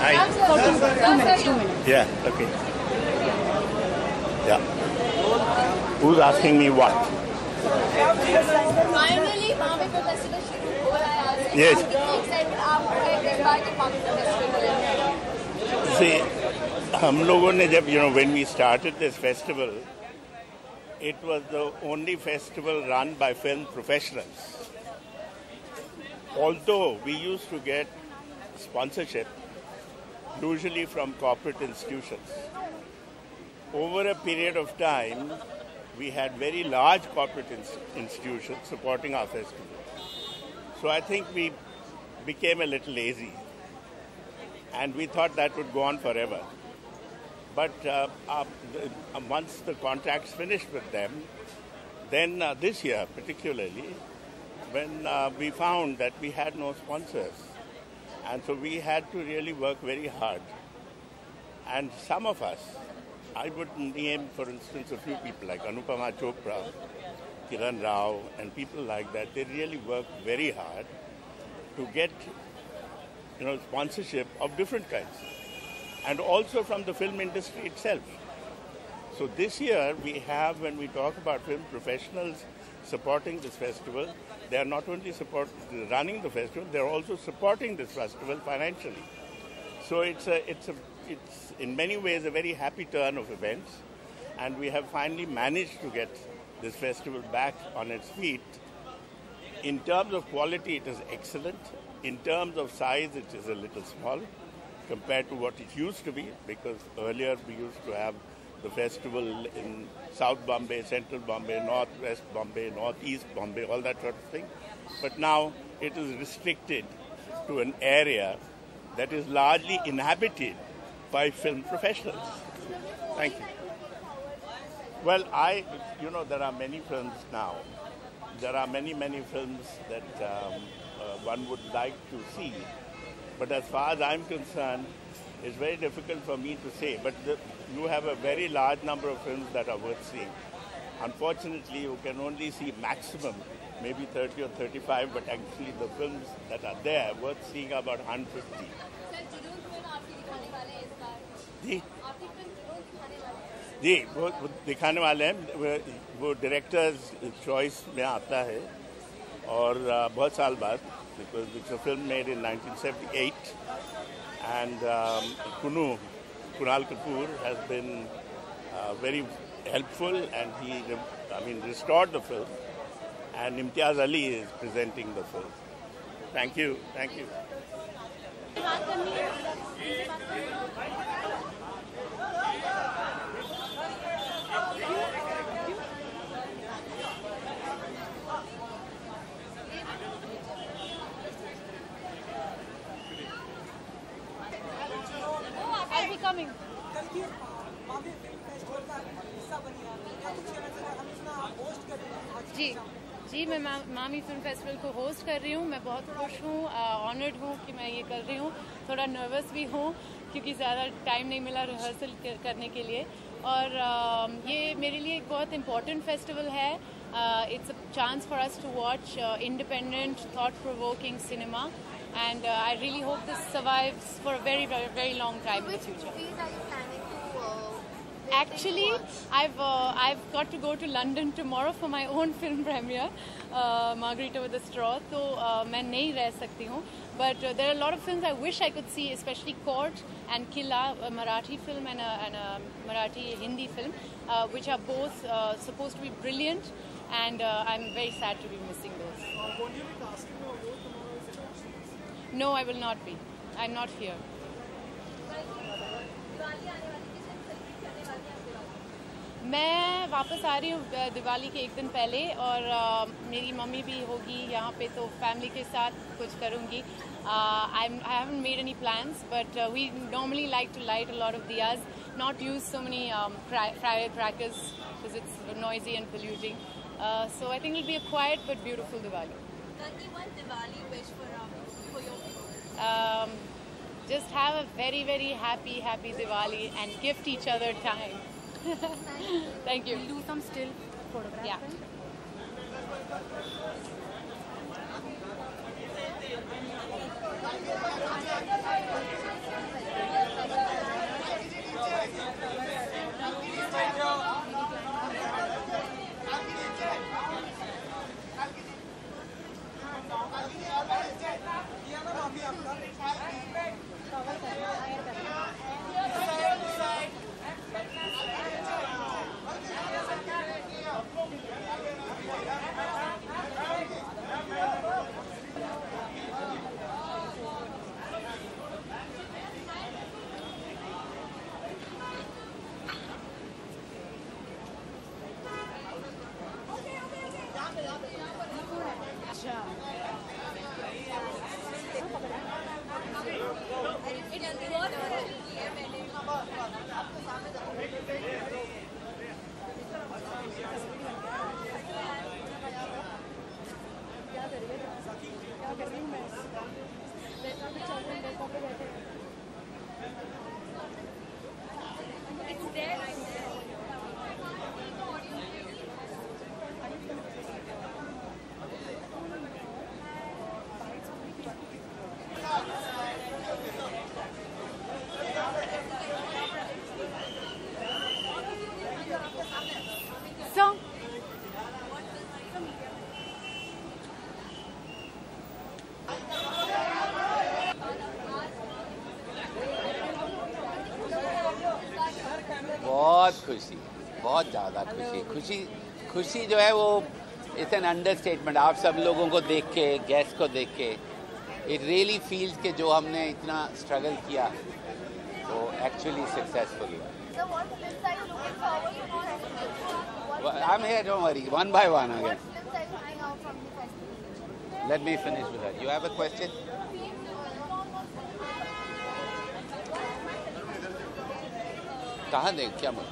Hi. For 2 minutes. Yeah, okay. Yeah. Who's asking me what? Finally, Mami Film Festival शुरू हो रहा है. Yes. कितनी excitement आपको है इस बार के Mami Film Festival में? See, हम लोगों ने जब, when we started this festival, it was the only festival run by film professionals. Although we used to get sponsorship, usually from corporate institutions. Over a period of time, we had very large corporate institutions supporting our festival. So I think we became a little lazy. And we thought that would go on forever. But once the contracts finished with them, then this year particularly, when we found that we had no sponsors. And so we had to really work very hard. And some of us, I would name, for instance, a few people like Anupama Chopra, Kiran Rao, and people like that. They really worked very hard to get, sponsorship of different kinds, and also from the film industry itself. So this year we have, when we talk about film professionals supporting this festival, they are not only running the festival, they are also supporting this festival financially. So it's in many ways a very happy turn of events, and we have finally managed to get this festival back on its feet. In terms of quality, it is excellent. In terms of size, it is a little small compared to what it used to be, because earlier we used to have the festival in South Bombay, Central Bombay, Northwest Bombay, Northeast Bombay, all that sort of thing. But now it is restricted to an area that is largely inhabited by film professionals. Thank you. Well, there are many films now. There are many films that one would like to see. But as far as I'm concerned, it's very difficult for me to say. But you have a very large number of films that are worth seeing. Unfortunately, you can only see maximum, maybe 30 or 35, but actually the films that are there worth seeing are about 150. जी वो दिखाने वाले हैं, वो directors choice में आता है और बहुत साल बाद, because it's a film made in 1978, and Kunal Kapoor has been very helpful, and he restored the film, and Imtiaz Ali is presenting the film. Thank you. I'll be coming. जी मैं मामी film festival को host कर रही हूँ. मैं बहुत खुश हूँ, ऑनर्ड हूँ कि मैं ये कर रही हूँ. थोड़ा नर्वस भी हूँ क्योंकि ज़्यादा टाइम नहीं मिला रिहर्सल करने के लिए, और ये मेरे लिए एक बहुत इम्पॉर्टेंट फेस्टिवल है. It's a chance for us to watch independent thought provoking cinema, and I really hope this survives for a very, very, very long time in the future. Which movies are you planning to Actually, I've got to go to London tomorrow for my own film premiere, Margarita with a Straw. So मैं नहीं रह सकती हूँ. But there are a lot of films I wish I could see, especially Court and Killa, a Marathi film and a Marathi Hindi film, which are both supposed to be brilliant, and I'm very sad to be missing those. Won't you be casting your role tomorrow? No, I will not be. I'm not here. मैं वापस आ रही हूँ दिवाली के एक दिन पहले, और मेरी मम्मी भी होगी यहाँ पे, तो फैमिली के साथ कुछ करूँगी. I haven't made any plans, but we normally like to light a lot of diyas, not use so many firecrackers because it's noisy and polluting. So I think it'll be a quiet but beautiful Diwali. one Diwali wish for your viewers? Just have a very, very happy Diwali and gift each other time. Thank you. We'll do some still photographs. Yeah. Thank you. बहुत खुशी, बहुत ज़्यादा खुशी जो है वो it's an understatement. आप सब लोगों को देख के, गेस्ट को देख के इट रियली फील्स के जो हमने इतना स्ट्रगल किया वो एक्चुअली सक्सेसफुल हुआ। I am here, don't worry, one by one again. Let me finish with that. You have a question? कहाँ देख, क्या बोल?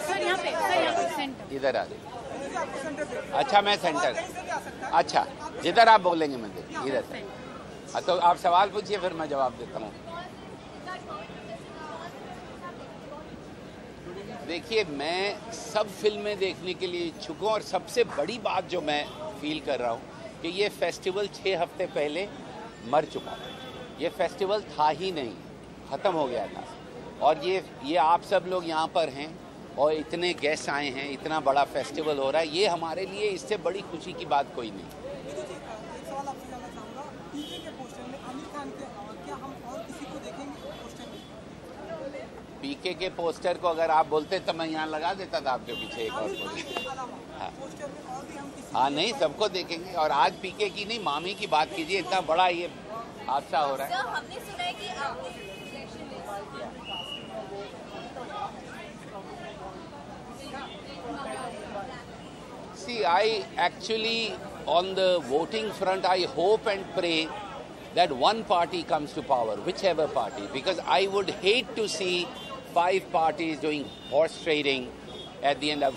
सर यहाँ पे सेंटर। इधर आ जाए। अच्छा, मैं सेंटर। अच्छा, जिधर आप बोलेंगे मैं देख, इधर से। तो आप सवाल पूछिए, फिर मैं जवाब देता हूँ। देखिए, मैं सब फिल्में देखने के लिए इच्छुक हूँ और सबसे बड़ी बात जो मैं फील कर रहा हूँ कि ये फेस्टिवल 6 हफ्ते पहले मर चुका है। ये फेस्टिवल था ही नहीं, ख़त्म हो गया था। और ये आप सब लोग यहाँ पर हैं और इतने गेस्ट आए हैं, इतना बड़ा फेस्टिवल हो रहा है, ये हमारे लिए इससे बड़ी खुशी की बात कोई नहीं। एक सवाल आपसे जानना चाहूँगा, पीके के पोस्टर में आमिर खान के अलावा क्या हम और किसी को देखेंगे पोस्टर में? पीके के पोस्टर को अगर आप बोलते तो मैं यहाँ लगा देता था आपके पीछे एक और पोस्टर। हाँ, नहीं, सबको देखेंगे। और आज पीके की नहीं, मामी की बात कीजिए, इतना बड़ा ये हादसा हो रहा है। हमने सुना है कि आप See, I actually, on the voting front, I hope and pray that one party comes to power, whichever party, because I would hate to see 5 parties doing horse trading at the end of,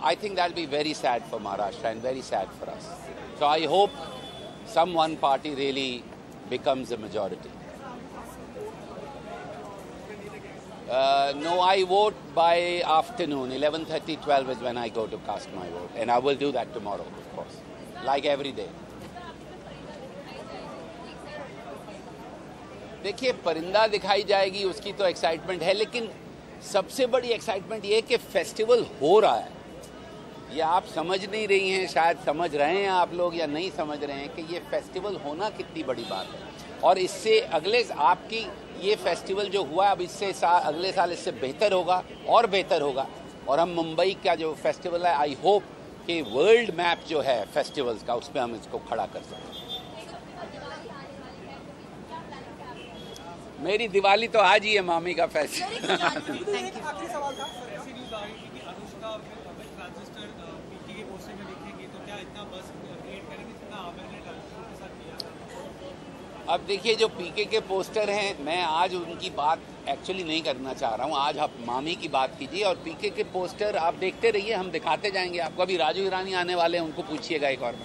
I think that will be very sad for Maharashtra and very sad for us. So I hope some one party really becomes a majority. No, I vote by afternoon. 11:30, 12 is when I go to cast my vote. And I will do that tomorrow, of course, like every day. देखिए, परिंदा दिखाई जाएगी, उसकी तो excitement है, लेकिन सबसे बड़ी एक्साइटमेंट ये कि फेस्टिवल हो रहा है। ये आप समझ नहीं रही हैं, शायद समझ रहे हैं आप लोग या नहीं समझ रहे हैं कि ये फेस्टिवल होना कितनी बड़ी बात है। और इससे अगले, आपकी ये फेस्टिवल जो हुआ, अब इससे अगले साल इससे बेहतर होगा और बेहतर होगा। और हम मुंबई का जो फेस्टिवल है, आई होप कि वर्ल्ड मैप जो है फेस्टिवल्स का, उसमें हम इसको खड़ा कर सकें। मेरी दिवाली तो आज ही है मामी का फेस्टिवल। एक आखिरी सवाल था, ऐसी न्यूज़ आ रही थी कि अनुष्का और ट्रांजिस्टर पीके के पोस्टर में दिखेंगे, तो क्या इतना बस क्रिएट करेंगे जितना आमिर ने ट्रांजिस्टर के साथ किया? अब देखिए, जो पीके के पोस्टर हैं, मैं आज उनकी बात एक्चुअली नहीं करना चाह रहा हूँ। आज आप मामी की बात कीजिए और पीके के पोस्टर आप देखते रहिए, हम दिखाते जाएंगे आपको। अभी राजू ईरानी आने वाले हैं, उनको पूछिएगा एक और।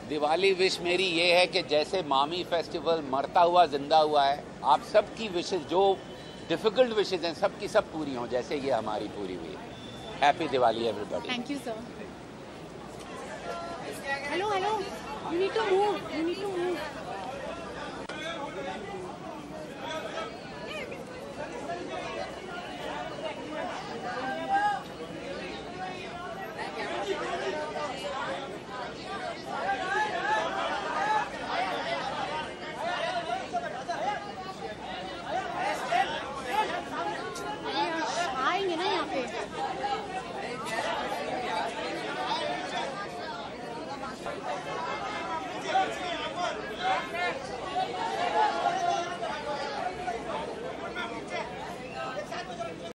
दिवाली विश मेरी ये है कि जैसे मामी फेस्टिवल मरता हुआ जिंदा हुआ है, आप सबकी विशेष जो डिफिकल्ट विशेष हैं, सबकी सब पूरी हों, जैसे ये हमारी पूरी हुई है। Happy Diwali everybody. Thank you sir. Hello, you need to move,